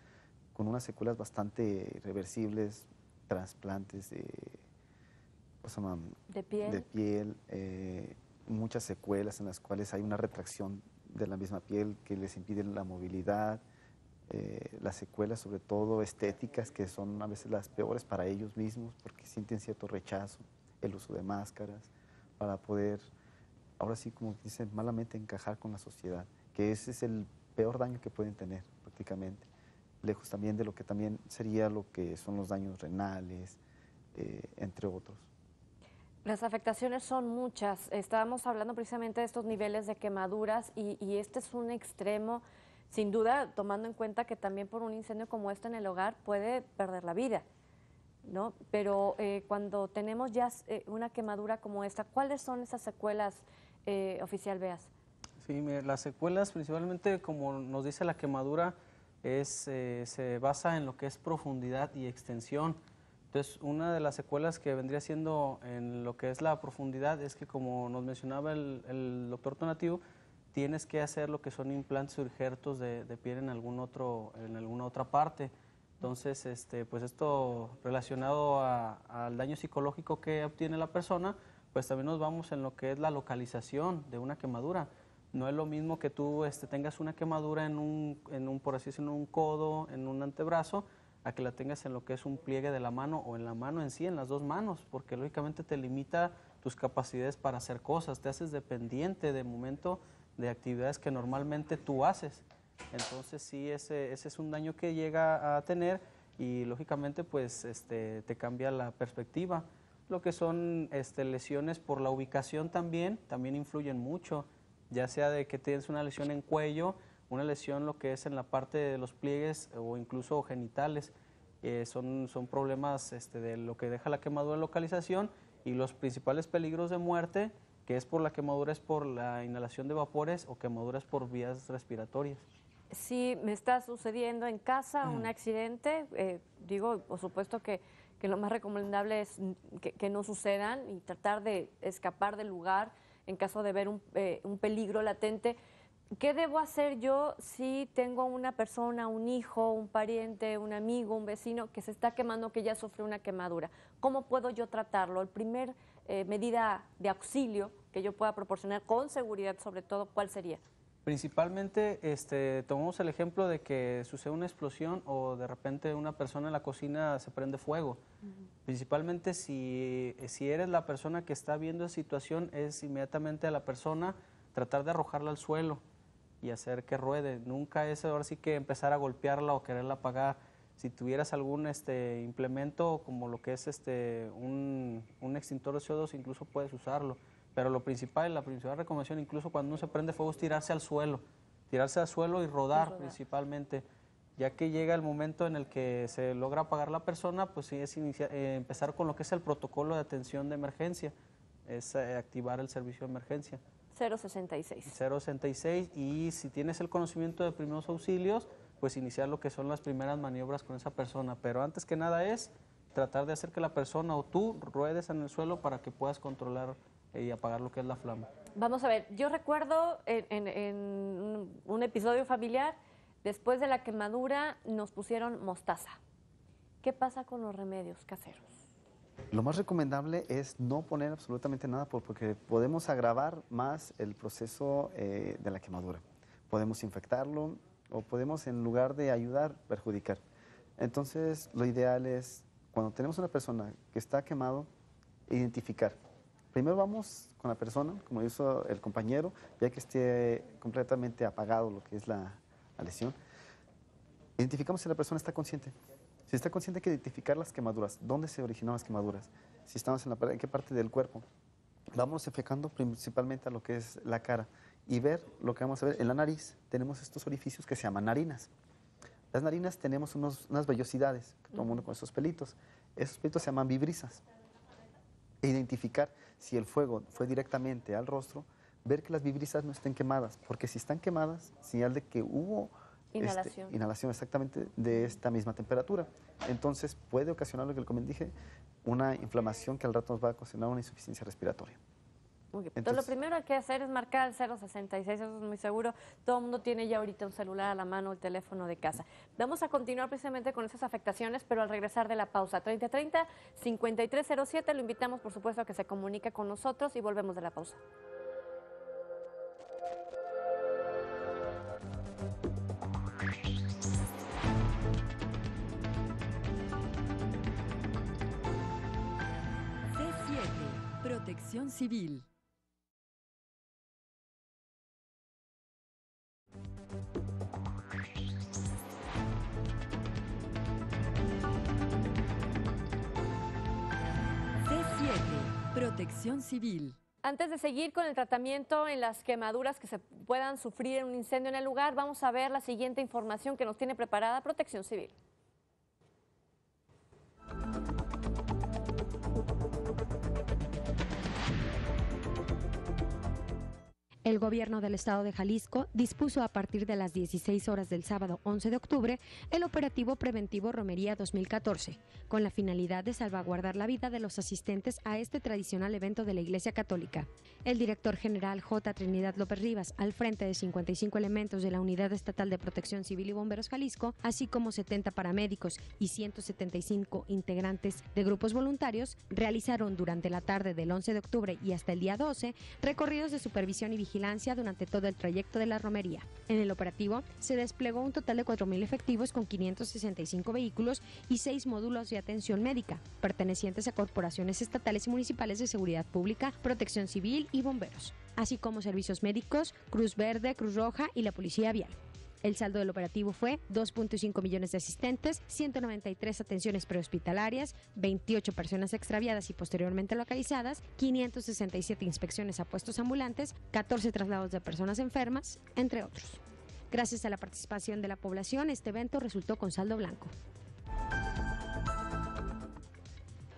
con unas secuelas bastante reversibles, trasplantes de piel, muchas secuelas en las cuales hay una retracción de la misma piel que les impide la movilidad, las secuelas sobre todo estéticas que son a veces las peores para ellos mismos porque sienten cierto rechazo, el uso de máscaras para poder, ahora sí como dicen malamente, encajar con la sociedad, que ese es el peor daño que pueden tener prácticamente, lejos también de lo que también sería lo que son los daños renales, entre otros. Las afectaciones son muchas. Estábamos hablando precisamente de estos niveles de quemaduras y este es un extremo, sin duda, tomando en cuenta que también por un incendio como este en el hogar puede perder la vida, ¿no? Pero cuando tenemos ya una quemadura como esta, ¿cuáles son esas secuelas, oficial Beas? Sí, mire, las secuelas principalmente, como nos dice la quemadura, se basa en lo que es profundidad y extensión. Entonces, una de las secuelas que vendría siendo en lo que es la profundidad es que, como nos mencionaba el doctor Tonatiuh, tienes que hacer lo que son implantes o injertos de piel en alguna otra parte. Entonces, pues esto relacionado al daño psicológico que obtiene la persona, pues también nos vamos en lo que es la localización de una quemadura. No es lo mismo que tú tengas una quemadura en un, por así decirlo, en un codo, en un antebrazo, a que la tengas en lo que es un pliegue de la mano o en la mano en sí, en las dos manos, porque lógicamente te limita tus capacidades para hacer cosas, te haces dependiente de momento de actividades que normalmente tú haces. Entonces sí, ese es un daño que llega a tener y lógicamente pues te cambia la perspectiva. Lo que son lesiones por la ubicación también influyen mucho, ya sea de que tienes una lesión en cuello, una lesión lo que es en la parte de los pliegues o incluso genitales. Son problemas de lo que deja la quemadura en localización y los principales peligros de muerte, que es por la quemadura, es por la inhalación de vapores o quemaduras por vías respiratorias. Si me está sucediendo en casa un accidente, digo, por supuesto que lo más recomendable es que no sucedan y tratar de escapar del lugar en caso de ver un peligro latente. ¿Qué debo hacer yo si tengo una persona, un hijo, un pariente, un amigo, un vecino que se está quemando, que ya sufrió una quemadura? ¿Cómo puedo yo tratarlo? El primer medida de auxilio que yo pueda proporcionar con seguridad, sobre todo, ¿cuál sería? Principalmente tomamos el ejemplo de que sucede una explosión o de repente una persona en la cocina se prende fuego. Principalmente si eres la persona que está viendo esa situación, es inmediatamente a la persona tratar de arrojarla al suelo y hacer que ruede. Nunca es ahora sí que empezar a golpearla o quererla apagar. Si tuvieras algún implemento como lo que es un extintor de CO2, incluso puedes usarlo. Pero la principal recomendación, incluso cuando uno se prende fuego, es tirarse al suelo y rodar principalmente. Ya que llega el momento en el que se logra apagar la persona, pues sí es empezar con lo que es el protocolo de atención de emergencia, es activar el servicio de emergencia. 066. 066, y si tienes el conocimiento de primeros auxilios, pues iniciar lo que son las primeras maniobras con esa persona. Pero antes que nada es tratar de hacer que la persona o tú ruedes en el suelo para que puedas controlar y apagar lo que es la flama. Vamos a ver, yo recuerdo en un episodio familiar, después de la quemadura nos pusieron mostaza. ¿Qué pasa con los remedios caseros? Lo más recomendable es no poner absolutamente nada porque podemos agravar más el proceso de la quemadura. Podemos infectarlo o podemos, en lugar de ayudar, perjudicar. Entonces, lo ideal es, cuando tenemos una persona que está quemado, identificar. Primero vamos con la persona, como hizo el compañero, ya que esté completamente apagado lo que es la lesión. Identificamos si la persona está consciente. Si está consciente, hay que identificar las quemaduras, dónde se originaron las quemaduras, si estamos en qué parte del cuerpo. Vamos enfocando principalmente a lo que es la cara y ver lo que vamos a ver. En la nariz tenemos estos orificios que se llaman narinas. Las narinas tenemos unas vellosidades, que todo el mundo con esos pelitos. Esos pelitos se llaman vibrisas. E identificar si el fuego fue directamente al rostro, ver que las vibrisas no estén quemadas, porque si están quemadas, señal de que hubo inhalación exactamente de esta misma temperatura. Entonces puede ocasionar lo que, como dije, una inflamación que al rato nos va a ocasionar una insuficiencia respiratoria. Muy bien. Entonces, lo primero que hay que hacer es marcar el 066, eso es muy seguro. Todo el mundo tiene ya ahorita un celular a la mano, el teléfono de casa. Vamos a continuar precisamente con esas afectaciones, pero al regresar de la pausa. 3030-5307, lo invitamos, por supuesto, a que se comunique con nosotros y volvemos de la pausa. C7, Protección Civil. C7, Protección Civil. Antes de seguir con el tratamiento en las quemaduras que se puedan sufrir en un incendio en el lugar, vamos a ver la siguiente información que nos tiene preparada Protección Civil. El gobierno del estado de Jalisco dispuso a partir de las 16 horas del sábado 11 de octubre el operativo preventivo Romería 2014, con la finalidad de salvaguardar la vida de los asistentes a este tradicional evento de la Iglesia Católica. El director general J. Trinidad López Rivas, al frente de 55 elementos de la Unidad Estatal de Protección Civil y Bomberos Jalisco, así como 70 paramédicos y 175 integrantes de grupos voluntarios, realizaron durante la tarde del 11 de octubre y hasta el día 12 recorridos de supervisión y vigilancia durante todo el trayecto de la romería. En el operativo se desplegó un total de 4.000 efectivos con 565 vehículos y 6 módulos de atención médica, pertenecientes a corporaciones estatales y municipales de seguridad pública, protección civil y bomberos, así como servicios médicos, Cruz Verde, Cruz Roja y la Policía Vial. El saldo del operativo fue 2.5 millones de asistentes, 193 atenciones prehospitalarias, 28 personas extraviadas y posteriormente localizadas, 567 inspecciones a puestos ambulantes, 14 traslados de personas enfermas, entre otros. Gracias a la participación de la población, este evento resultó con saldo blanco.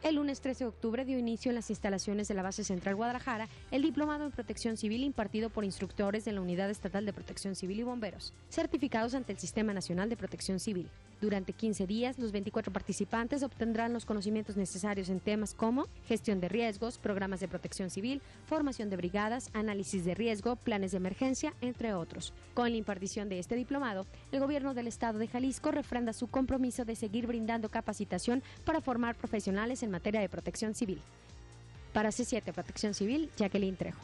El lunes 13 de octubre dio inicio en las instalaciones de la Base Central Guadalajara el diplomado en Protección Civil impartido por instructores de la Unidad Estatal de Protección Civil y Bomberos, certificados ante el Sistema Nacional de Protección Civil. Durante 15 días, los 24 participantes obtendrán los conocimientos necesarios en temas como gestión de riesgos, programas de protección civil, formación de brigadas, análisis de riesgo, planes de emergencia, entre otros. Con la impartición de este diplomado, el gobierno del estado de Jalisco refrenda su compromiso de seguir brindando capacitación para formar profesionales en materia de protección civil. Para C7 Protección Civil, Jacqueline Trejo.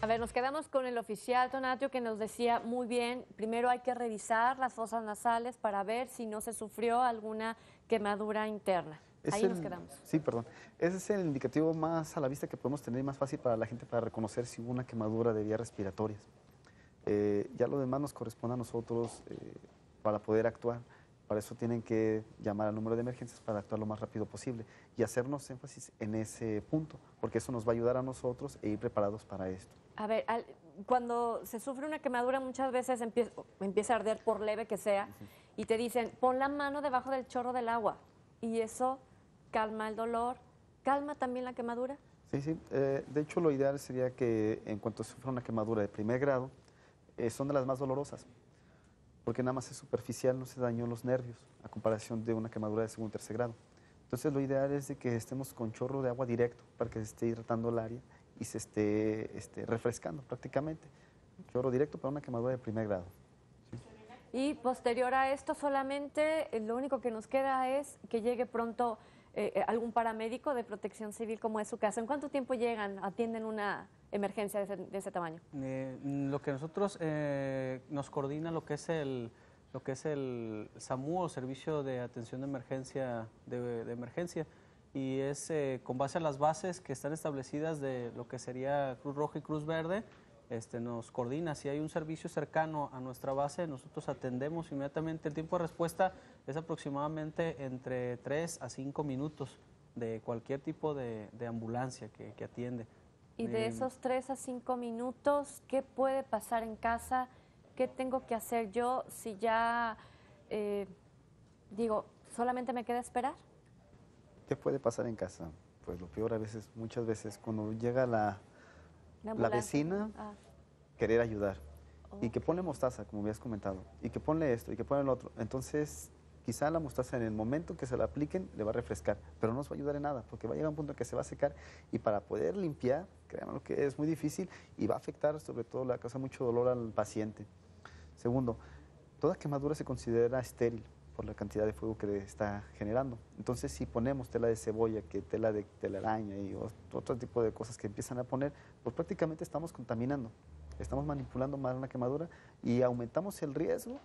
A ver, nos quedamos con el oficial Tonatio que nos decía muy bien, primero hay que revisar las fosas nasales para ver si no se sufrió alguna quemadura interna. Ahí nos quedamos. Sí, perdón. Ese es el indicativo más a la vista que podemos tener y más fácil para la gente para reconocer si hubo una quemadura de vías respiratorias. Ya lo demás nos corresponde a nosotros para poder actuar. Para eso tienen que llamar al número de emergencias para actuar lo más rápido posible y hacernos énfasis en ese punto, porque eso nos va a ayudar a nosotros e ir preparados para esto. A ver, cuando se sufre una quemadura muchas veces empieza a arder por leve que sea y te dicen, pon la mano debajo del chorro del agua y eso calma el dolor, calma también la quemadura. Sí, sí. De hecho, lo ideal sería que en cuanto sufra una quemadura de primer grado, son de las más dolorosas, porque nada más es superficial, no se dañó los nervios, a comparación de una quemadura de segundo o tercer grado. Entonces, lo ideal es de que estemos con chorro de agua directo para que se esté hidratando el área y se esté refrescando prácticamente. Chorro directo para una quemadura de primer grado. ¿Sí? Y posterior a esto, solamente lo único que nos queda es que llegue pronto algún paramédico de protección civil, como es su caso. ¿En cuánto tiempo llegan, atienden una emergencia de ese tamaño? Lo que nosotros nos coordina lo que es el SAMU, o Servicio de Atención de Emergencia, de emergencia, y es con base a las bases que están establecidas de lo que sería Cruz Roja y Cruz Verde, nos coordina. Si hay un servicio cercano a nuestra base, nosotros atendemos inmediatamente. El tiempo de respuesta es aproximadamente entre 3 a 5 minutos de cualquier tipo de ambulancia que atiende. Y de esos 3 a 5 minutos, ¿qué puede pasar en casa? ¿Qué tengo que hacer yo si ya, solamente me queda esperar? ¿Qué puede pasar en casa? Pues lo peor muchas veces, cuando llega la vecina, querer ayudar. Y que ponle mostaza, como habías comentado, y que ponle esto, y que ponle lo otro. Entonces, Quizá la mostaza en el momento que se la apliquen le va a refrescar, pero no nos va a ayudar en nada, porque va a llegar un punto en que se va a secar y para poder limpiar, créanme lo que es muy difícil y va a afectar, sobre todo, le causa mucho dolor al paciente. Segundo, toda quemadura se considera estéril por la cantidad de fuego que le está generando. Entonces, si ponemos tela de cebolla, que tela de telaraña y otro tipo de cosas que empiezan a poner, pues prácticamente estamos contaminando, estamos manipulando más una quemadura y aumentamos el riesgo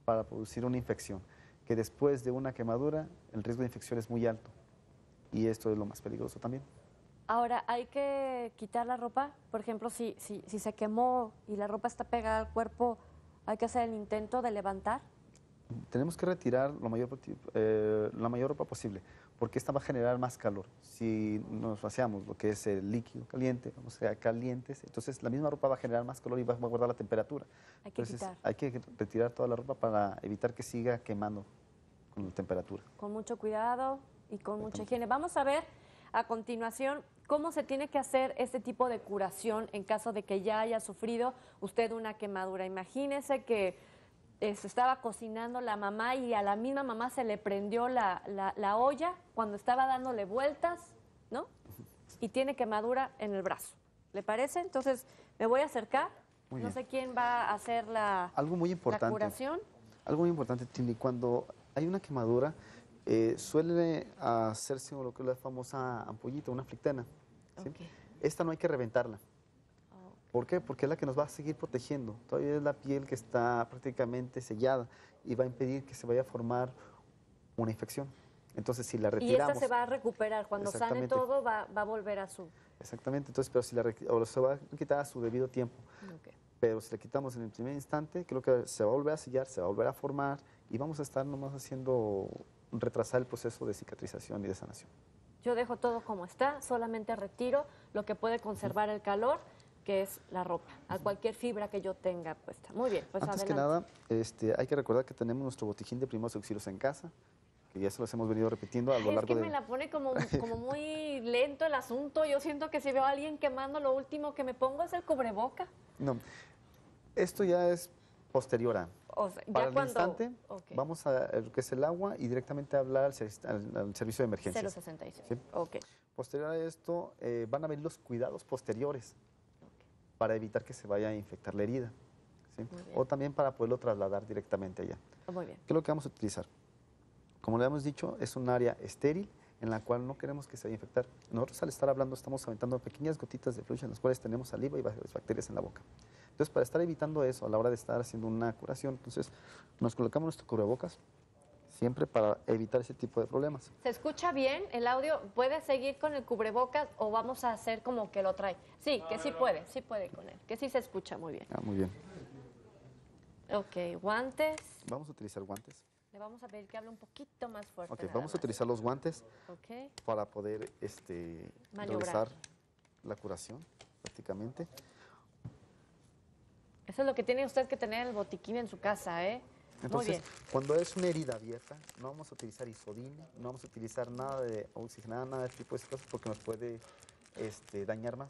para producir una infección, que después de una quemadura el riesgo de infección es muy alto y esto es lo más peligroso también. Ahora, ¿hay que quitar la ropa? Por ejemplo, si se quemó y la ropa está pegada al cuerpo, ¿hay que hacer el intento de levantar? Tenemos que retirar la mayor ropa posible, porque esta va a generar más calor. Si nos vaciamos lo que es el líquido caliente, vamos a calientes, entonces la misma ropa va a generar más calor y va a guardar la temperatura. Hay que Entonces, quitar. hay que retirar toda la ropa para evitar que siga quemando con la temperatura. Con mucho cuidado y con mucha higiene. Vamos a ver a continuación cómo se tiene que hacer este tipo de curación en caso de que ya haya sufrido usted una quemadura. Imagínese que se estaba cocinando la mamá y a la misma mamá se le prendió la olla cuando estaba dándole vueltas, ¿no? Y tiene quemadura en el brazo. ¿Le parece? Entonces me voy a acercar. Muy No bien. sé quién va a hacer Algo muy la importante. curación. Algo muy importante, Cindy, cuando hay una quemadura, suele hacerse lo que es la famosa ampollita, una flictena. ¿sí? Ok. Esta no hay que reventarla. ¿Por qué? Porque es la que nos va a seguir protegiendo. Todavía es la piel que está prácticamente sellada y va a impedir que se vaya a formar una infección. Entonces, si la Y retiramos... esta se va a recuperar. Cuando sane Exactamente. todo, va a volver a su... Exactamente, entonces, pero si o se va a quitar a su debido tiempo. Ok. Pero si la quitamos en el primer instante, creo que se va a volver a sellar, se va a volver a formar y vamos a estar nomás haciendo retrasar el proceso de cicatrización y de sanación. Yo dejo todo como está, solamente retiro lo que puede conservar el calor, que es la ropa, a cualquier fibra que yo tenga puesta. Muy bien, pues Antes adelante. que nada, hay que recordar que tenemos nuestro botiquín de primeros auxilios en casa, que ya se los hemos venido repitiendo a lo Ay, es largo que de... me la pone como muy lento el asunto. Yo siento que si veo a alguien quemando, lo último que me pongo es el cubreboca. No, esto ya es posterior a... O sea, Para ya el cuando... instante, Ok. vamos a lo que es el agua y directamente a hablar al servicio de emergencias. 066. ¿sí? Ok. Posterior a esto, van a venir los cuidados posteriores para evitar que se vaya a infectar la herida. ¿sí? Muy bien. O también para poderlo trasladar directamente allá. Muy bien. ¿Qué es lo que vamos a utilizar? Como le hemos dicho, es un área estéril en la cual no queremos que se vaya a infectar. Nosotros al estar hablando estamos aventando pequeñas gotitas de fluido en las cuales tenemos saliva y bacterias en la boca. Entonces, para estar evitando eso a la hora de estar haciendo una curación, entonces nos colocamos nuestro cubrebocas siempre para evitar ese tipo de problemas. ¿Se escucha bien el audio? ¿Puede seguir con el cubrebocas o vamos a hacer como que lo trae? Sí, que sí puede con él, que sí se escucha muy bien. Muy bien. Ok, guantes. Vamos a utilizar guantes. Le vamos a pedir que hable un poquito más fuerte. Ok, nada vamos a más. utilizar los guantes Ok. para poder Maniobrar. realizar la curación prácticamente. Eso es lo que tiene usted que tener el botiquín en su casa, ¿eh? Muy Entonces, bien. cuando es una herida abierta, no vamos a utilizar isodine, no vamos a utilizar nada de oxigenada, nada de este tipo de cosas porque nos puede dañar más.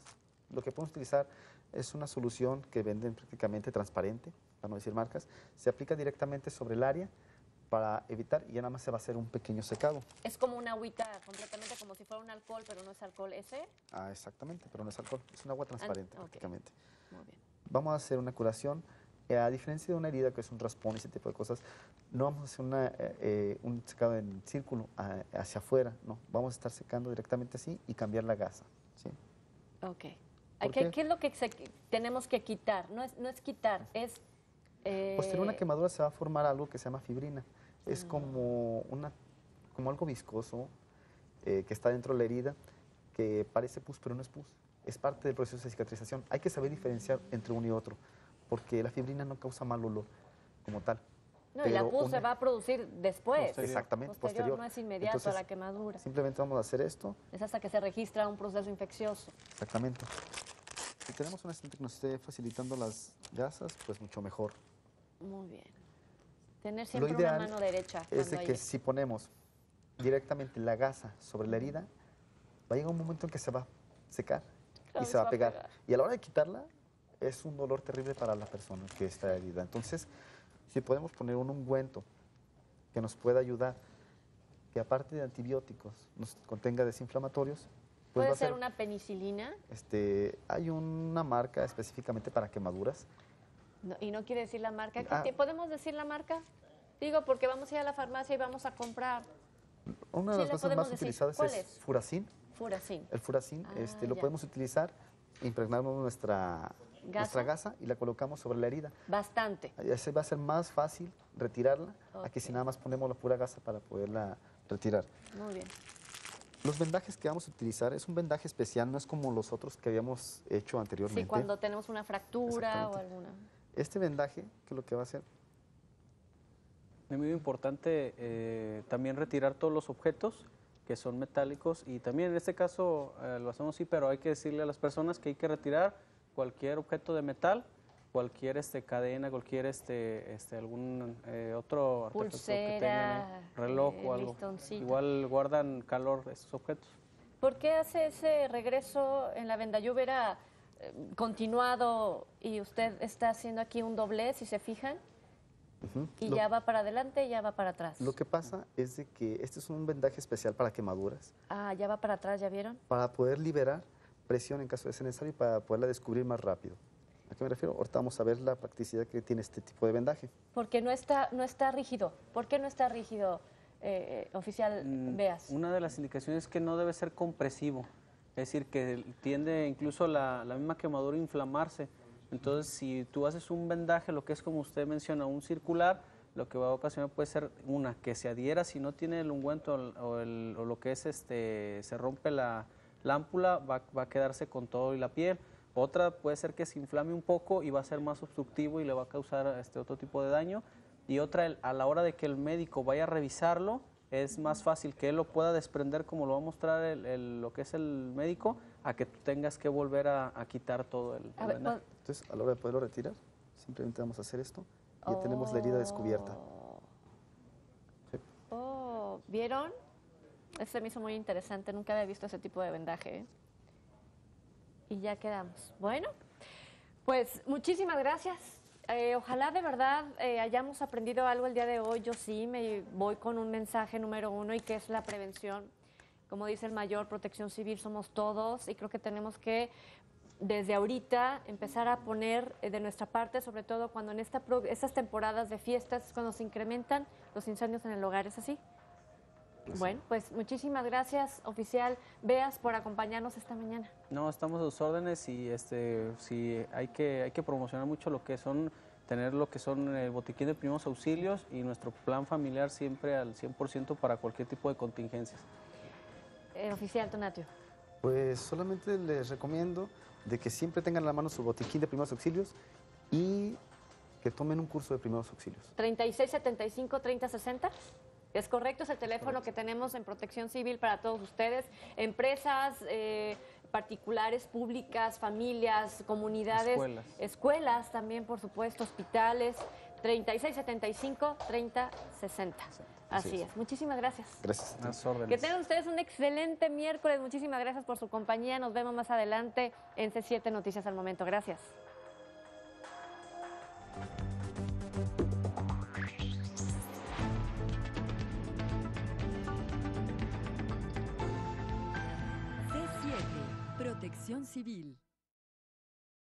Lo que podemos utilizar es una solución que venden prácticamente transparente, para no decir marcas, se aplica directamente sobre el área para evitar y ya nada más se va a hacer un pequeño secado. Es como una agüita completamente como si fuera un alcohol, pero no es alcohol ese. Exactamente, pero no es alcohol, es un agua transparente ok. prácticamente. Muy bien. Vamos a hacer una curación, a diferencia de una herida que es un raspón y ese tipo de cosas, no vamos a hacer un secado en círculo hacia afuera, no, vamos a estar secando directamente así y cambiar la gasa. ¿sí? Ok. ¿Por ¿Qué, qué? qué es lo que tenemos que quitar? No es quitar, es... Posterior a una quemadura se va a formar algo que se llama fibrina. Es como algo viscoso que está dentro de la herida, que parece pus, pero no es pus. Es parte del proceso de cicatrización. Hay que saber diferenciar entre uno y otro, porque la fibrina no causa mal olor como tal. No, y la pero pus se va a producir después. Posterior. Exactamente, Posterior, posterior. no es inmediato Entonces, a la quemadura. simplemente vamos a hacer esto. Es hasta que se registra un proceso infeccioso. Exactamente. Si tenemos una asistente que nos esté facilitando las gasas, pues mucho mejor. Muy bien. Tener siempre Lo una ideal mano derecha. es cuando de hay que esto. si ponemos directamente la gasa sobre la herida, va a llegar un momento en que se va a secar Claro, y se va a pegar. Y a la hora de quitarla, es un dolor terrible para la persona que está herida. Entonces, si podemos poner un ungüento que nos pueda ayudar, que aparte de antibióticos nos contenga desinflamatorios. Pues ¿Puede va a ser una penicilina? Hay una marca específicamente para quemaduras. No, y no quiere decir la marca. Ah. ¿Podemos decir la marca? Digo, porque vamos a ir a la farmacia y vamos a comprar. Una de Sí, las le cosas podemos más decir. utilizadas ¿Cuál es es? Furacin. Furacin. El Furacin lo ya. podemos utilizar, impregnamos nuestra gasa y la colocamos sobre la herida. Bastante. Así va a ser más fácil retirarla a que si nada más ponemos la pura gasa para poderla retirar. Muy bien. Los vendajes que vamos a utilizar es un vendaje especial, no es como los otros que habíamos hecho anteriormente. Sí, cuando tenemos una fractura o alguna. Este vendaje, que lo que va a hacer, Es muy importante también retirar todos los objetos que son metálicos y también en este caso lo hacemos así, pero hay que decirle a las personas que hay que retirar cualquier objeto de metal, cualquier cadena, cualquier algún otro artefacto que tengan, reloj o algo. listoncito. Igual guardan calor estos objetos. ¿Por qué hace ese regreso en la vendallúvera continuado y usted está haciendo aquí un doblez, si se fijan? Y ya va para adelante y ya va para atrás. Lo que pasa es de que este es un vendaje especial para quemaduras, Ah, ya va para atrás, ¿ya vieron? para poder liberar presión en caso de ser necesario y para poderla descubrir más rápido. ¿A qué me refiero? Ahorita vamos a ver la practicidad que tiene este tipo de vendaje. Porque no está rígido. ¿Por qué no está rígido, oficial Beas? Una de las indicaciones es que no debe ser compresivo, es decir, que tiende incluso la misma quemadura a inflamarse. Entonces, si tú haces un vendaje, lo que es como usted menciona, un circular, lo que va a ocasionar puede ser que se adhiera, si no tiene el ungüento o lo que es se rompe la ámpula, va a quedarse con todo y la piel. Otra puede ser que se inflame un poco y va a ser más obstructivo y le va a causar otro tipo de daño. Y otra, a la hora de que el médico vaya a revisarlo, es más fácil que él lo pueda desprender como lo va a mostrar lo que es el médico, a que tú tengas que volver a quitar todo el vendaje. Entonces, a la hora de poderlo retirar, simplemente vamos a hacer esto y ya tenemos la herida descubierta. Sí. ¿Vieron? Este me hizo muy interesante, nunca había visto ese tipo de vendaje. Y ya quedamos. Bueno, pues muchísimas gracias. Ojalá de verdad hayamos aprendido algo el día de hoy. Yo sí me voy con un mensaje número 1 y que es la prevención. Como dice el mayor, protección civil somos todos y creo que tenemos que desde ahorita empezar a poner de nuestra parte, sobre todo cuando en estas temporadas de fiestas es cuando se incrementan los incendios en el hogar. ¿Es así? Bueno, pues muchísimas gracias, oficial Beas, por acompañarnos esta mañana. No, estamos a sus órdenes y sí, hay que promocionar mucho tener lo que son el botiquín de primeros auxilios y nuestro plan familiar siempre al 100% para cualquier tipo de contingencias. Oficial Tonatio. Pues solamente les recomiendo de que siempre tengan a la mano su botiquín de primeros auxilios y que tomen un curso de primeros auxilios. 3675-3060. Es correcto, es el teléfono que tenemos en Protección Civil para todos ustedes, empresas particulares, públicas, familias, comunidades, escuelas también, por supuesto, hospitales. 3675-3060. Así es. Muchísimas gracias. Gracias. Que tengan ustedes un excelente miércoles. Muchísimas gracias por su compañía. Nos vemos más adelante en C7 Noticias al Momento. Gracias. C7 Protección Civil.